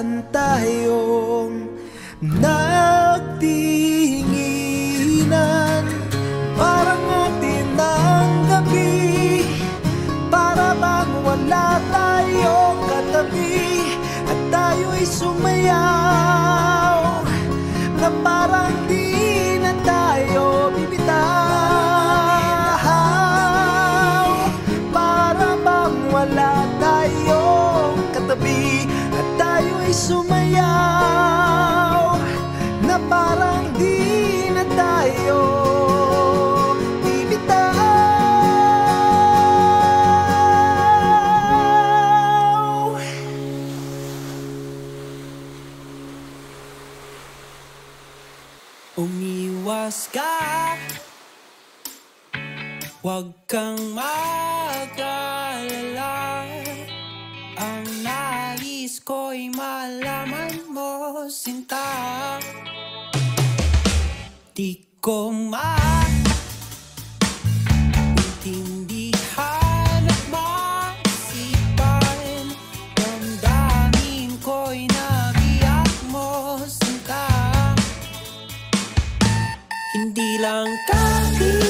minsan tayong nagtinginan, parang atin ng gabi, para bang wala tayong katabi, at tayo'y sumayaw na parang di na tayo bibitaw. Para bang wala tayong katabi, at tayo'y sumayaw na parang di na tayo bibitaw. Umiwas ka, huwag kang mag-alala. Ang nais ko'y malaman mo, sinta. Di ko maintindihan at maisipan, damdamin ko'y nabiyak mo, sinta. Hindi lang kami